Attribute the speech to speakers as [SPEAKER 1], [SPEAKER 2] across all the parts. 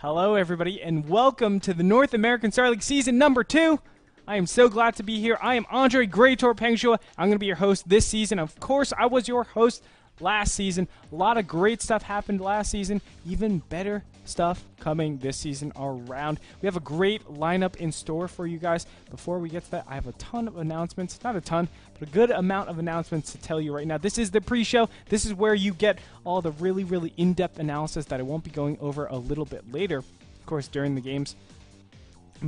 [SPEAKER 1] Hello, everybody, and welcome to the North American Star League Season number 2. I am so glad to be here. I am Andre Greator Pengshua. I'm going to be your host this season. Of course, I was your host last season. A lot of great stuff happened last season. Even better stuff coming this season around. We have a great lineup in store for you guys. Before we get to that, I have a ton of announcements. Not a ton, but a good amount of announcements to tell you right now. This is the pre-show. This is where you get all the really in-depth analysis that I won't be going over a little bit later, of course, during the games.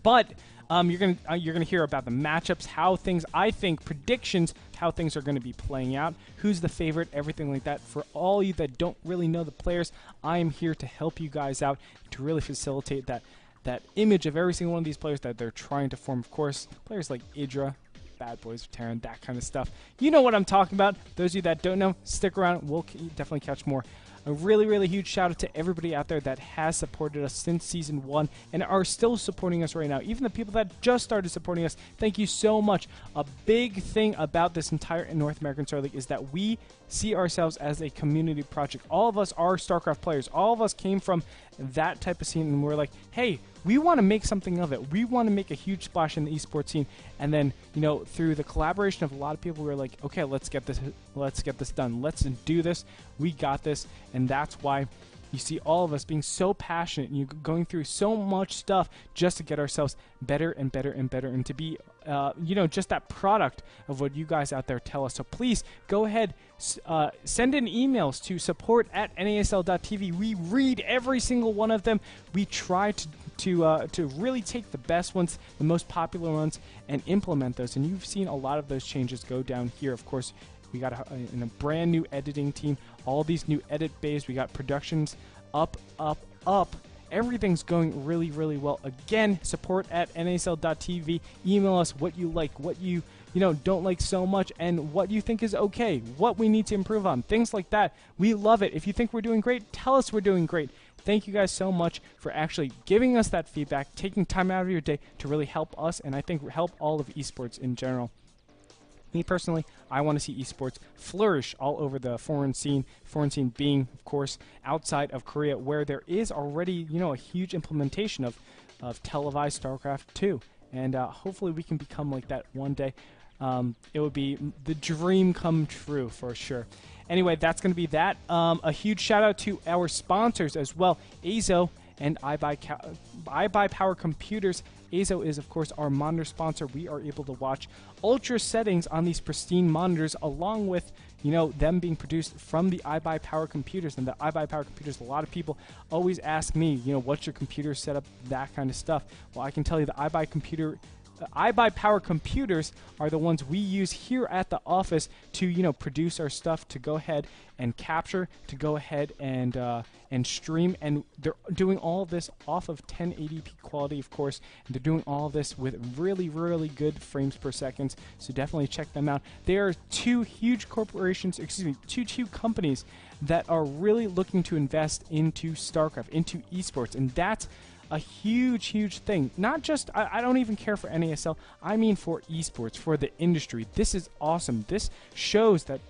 [SPEAKER 1] But you're gonna hear about the matchups, how things, I think, predictions, how things are going to be playing out, who's the favorite, everything like that. For all you that don't really know the players, I am here to help you guys out, to really facilitate that image of every single one of these players that they're trying to form. Of course, players like Idra, Bad Boys of Terran, that kind of stuff. You know what I'm talking about. Those of you that don't know, stick around. We'll definitely catch more. A really huge shout out to everybody out there that has supported us since Season 1 and are still supporting us right now. Even the people that just started supporting us, thank you so much. A big thing about this entire North American Star League is that we see ourselves as a community project. All of us are Starcraft players. All of us came from that type of scene, and we're like, hey, we want to make something of it. We want to make a huge splash in the esports scene. And then, you know, through the collaboration of a lot of people, we're like, okay, let's get this done. Let's do this. We got this. And that's why you see all of us being so passionate and you going through so much stuff just to get ourselves better and better and better, and to be, you know, just that product of what you guys out there tell us. So please go ahead, send in emails to support@nasl.tv. We read every single one of them. We try to really take the best ones, the most popular ones, and implement those. And you've seen a lot of those changes go down here. Of course, we got a brand new editing team, all these new edit bays. We got productions up. Everything's going really well. Again, support@nasl.tv. Email us what you like, what you don't like so much, and what you think is okay, what we need to improve on, things like that. We love it. If you think we're doing great, tell us we're doing great. Thank you guys so much for actually giving us that feedback, taking time out of your day to really help us, and I think help all of esports in general. Me personally, I want to see esports flourish all over the foreign scene being, of course, outside of Korea, where there is already, a huge implementation of televised Starcraft 2. And hopefully we can become like that one day. It would be the dream come true for sure. Anyway, that's going to be that. A huge shout out to our sponsors as well, Azo and iBuyPower Computers. Azo is, of course, our monitor sponsor. We are able to watch ultra settings on these pristine monitors, along with, them being produced from the iBuyPower Computers. And the iBuyPower Computers, a lot of people always ask me, what's your computer setup, that kind of stuff. Well, I can tell you the iBuyPower Computers are the ones we use here at the office to, produce our stuff, to go ahead and capture, to go ahead and stream, and they're doing all of this off of 1080p quality, of course, and they're doing all of this with really good frames per second, so definitely check them out. There are two huge corporations, two companies that are really looking to invest into StarCraft, into esports, and that's a huge thing. Not just, I don't even care for NASL, I mean for esports, for the industry. This is awesome. This shows that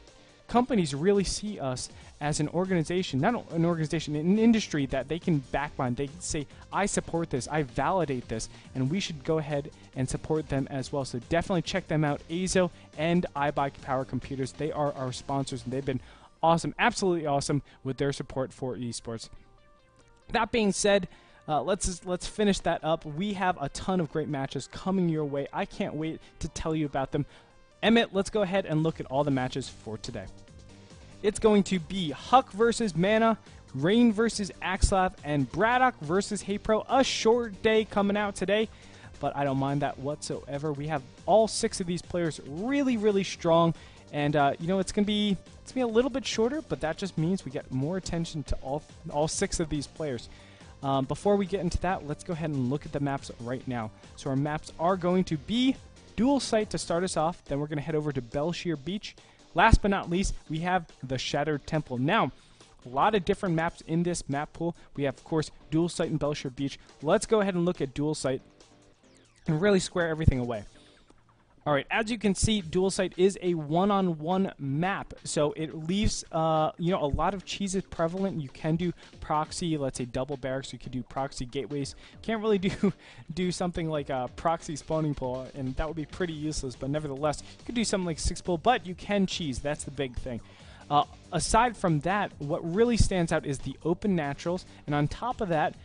[SPEAKER 1] companies really see us as an organization, not an organization, an industry that they can backbind. They can say, I support this, I validate this, and we should go ahead and support them as well. So definitely check them out, Azo and iBuyPower Computers. They are our sponsors, and they've been awesome, absolutely awesome with their support for esports. That being said, let's finish that up. We have a ton of great matches coming your way. I can't wait to tell you about them. Emmett, let's go ahead and look at all the matches for today. It's going to be Huck versus Mana, Rain versus Axlav, and Braddock versus HeyPro. A short day coming out today, but I don't mind that whatsoever. We have all 6 of these players really strong, and it's gonna be a little bit shorter, but that just means we get more attention to all 6 of these players. Before we get into that, let's go ahead and look at the maps right now. So our maps are going to be Dual Site to start us off. Then we're going to head over to Belshire Beach. Last but not least, we have the Shattered Temple. Now, a lot of different maps in this map pool. We have, of course, Dual Site and Belshire Beach. Let's go ahead and look at Dual Site and really square everything away. All right, as you can see, Dual Sight is a one-on-one map, so it leaves a lot of cheeses prevalent. You can do proxy, let's say double barracks. You could do proxy gateways. Can't really do something like a proxy spawning pool, and that would be pretty useless. But nevertheless, you could do something like 6-pull, but you can cheese. That's the big thing. Aside from that, what really stands out is the open naturals, and on top of that,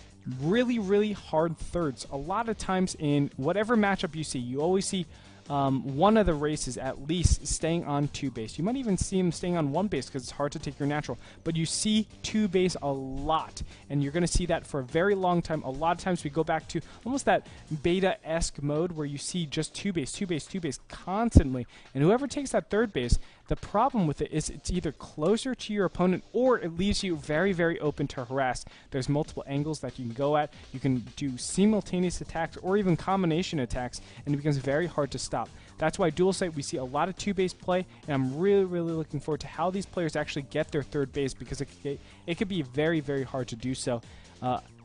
[SPEAKER 1] really, really hard thirds. A lot of times in whatever matchup you see, you always see one of the races at least staying on 2 base. You might even see them staying on 1 base because it's hard to take your natural. But you see 2 base a lot, and you're going to see that for a very long time. A lot of times we go back to almost that beta-esque mode where you see just 2 base, 2 base, 2 base constantly. And whoever takes that 3rd base, the problem with it is it's either closer to your opponent or it leaves you very, very open to harass. There's multiple angles that you can go at. You can do simultaneous attacks or even combination attacks, and it becomes very hard to stop. That's why Dual Sight, we see a lot of 2-base play, and I'm really, really looking forward to how these players actually get their 3rd base, because it could be very, very hard to do so.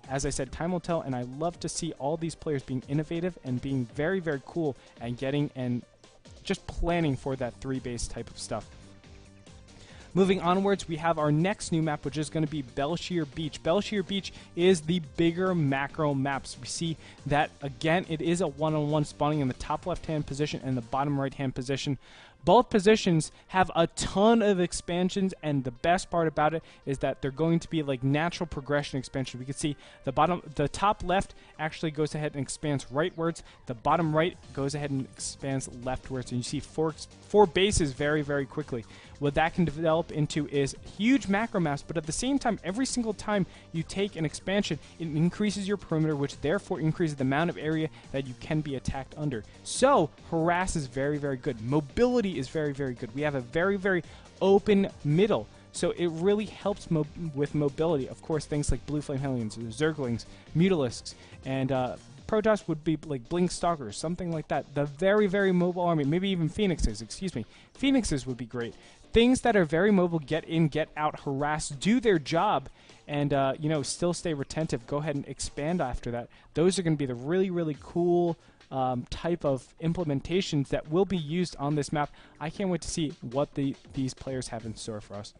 [SPEAKER 1] As I said, time will tell, and I love to see all these players being innovative and being very, very cool and getting and just planning for that 3-base type of stuff. Moving onwards, we have our next new map, which is going to be Belshire Beach. Belshire Beach is the bigger macro maps. We see that, again, it is a one-on-one spawning in the top left-hand position and the bottom right-hand position. Both positions have a ton of expansions, and the best part about it is that they're going to be like natural progression expansion. We can see the top left actually goes ahead and expands rightwards. The bottom right goes ahead and expands leftwards, and you see four bases very, very quickly. What that can develop into is huge macro maps, but at the same time, every single time you take an expansion, it increases your perimeter, which therefore increases the amount of area that you can be attacked under. So, harass is very, very good. Mobility is very, very good. We have a very, very open middle, so it really helps with mobility. Of course, things like Blue Flame Hellions, Zerglings, Mutalisks, and Protoss would be like Blink Stalkers, something like that. The very, very mobile army, maybe even Phoenixes, excuse me. Phoenixes would be great. Things that are very mobile, get in, get out, harass, do their job, and still stay retentive. Go ahead and expand after that. Those are going to be the really, really cool type of implementations that will be used on this map. I can't wait to see what these players have in store for us.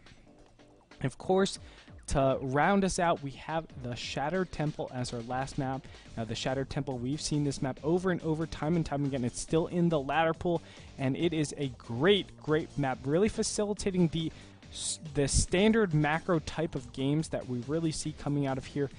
[SPEAKER 1] And of course, to round us out, we have the Shattered Temple as our last map. Now, the Shattered Temple, we've seen this map over and over, time and time again. It's still in the ladder pool, and it is a great, great map, really facilitating the standard macro type of games that we really see coming out of here.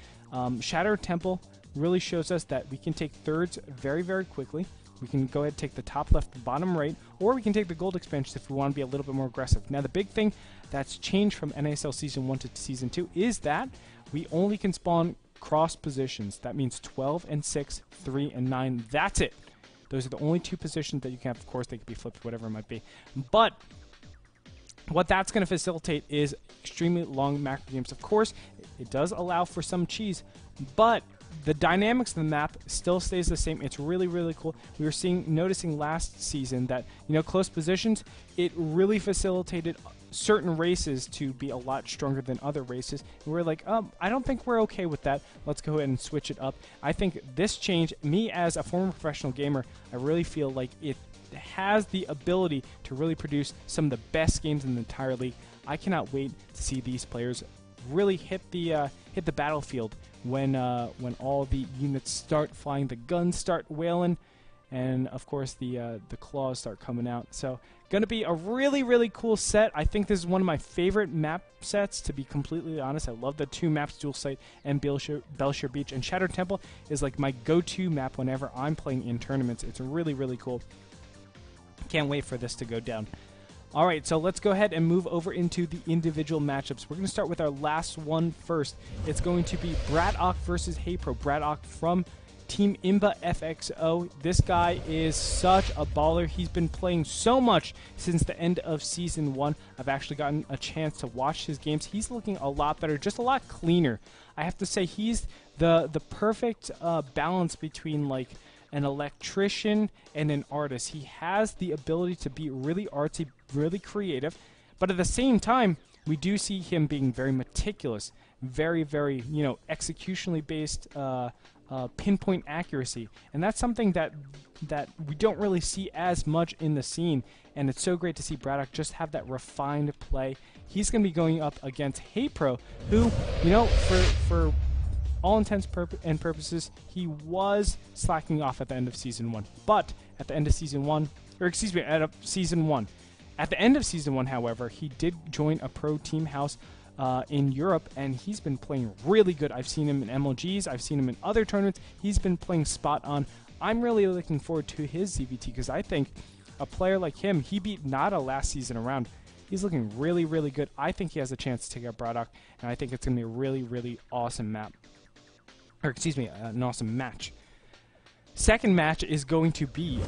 [SPEAKER 1] Shattered Temple really shows us that we can take thirds very, very quickly. We can go ahead and take the top left, the bottom right, or we can take the gold expansion if we want to be a little bit more aggressive. Now, the big thing that's changed from NASL Season 1 to Season 2 is that we only can spawn cross positions. That means 12 and 6, 3 and 9. That's it. Those are the only 2 positions that you can have. Of course, they could be flipped, whatever it might be. But what that's going to facilitate is extremely long macro games. Of course, it does allow for some cheese, but the dynamics of the map still stays the same. It's really, really cool. We were noticing last season that, close positions, it really facilitated certain races to be a lot stronger than other races. And we're like, I don't think we're okay with that. Let's go ahead and switch it up. I think this change, me as a former professional gamer, I really feel like it has the ability to really produce some of the best games in the entire league. I cannot wait to see these players really hit the battlefield when all the units start flying, the guns start wailing, and of course the claws start coming out. So going to be a really, really cool set. I think this is one of my favorite map sets, to be completely honest. I love the 2 maps, Dual Sight and Belshire Beach, and Shattered Temple is like my go-to map whenever I'm playing in tournaments. It's really, really cool. Can't wait for this to go down. Alright, so let's go ahead and move over into the individual matchups. We're going to start with our last one first. It's going to be Braddock versus HeyPro. Braddock from Team Imba FXO. This guy is such a baller. He's been playing so much since the end of Season 1. I've actually gotten a chance to watch his games. He's looking a lot better, just a lot cleaner. I have to say he's the perfect balance between like an electrician and an artist. He has the ability to be really artsy, really creative, but at the same time, we do see him being very meticulous, very, very, executionally based pinpoint accuracy, and that's something that we don't really see as much in the scene. And it's so great to see Braddock just have that refined play. He's going to be going up against HeyPro, who, for all intents and purposes, he was slacking off at the end of Season 1. But at the end of Season 1, at Season 1. At the end of Season 1, however, he did join a pro team house in Europe, and he's been playing really good. I've seen him in MLGs. I've seen him in other tournaments. He's been playing spot on. I'm really looking forward to his ZVT because I think a player like him, he beat Nada last season around. He's looking really, really good. I think he has a chance to take out Braddock, and I think it's going to be a really, really awesome map. Or, excuse me, an awesome match. Second match is going to be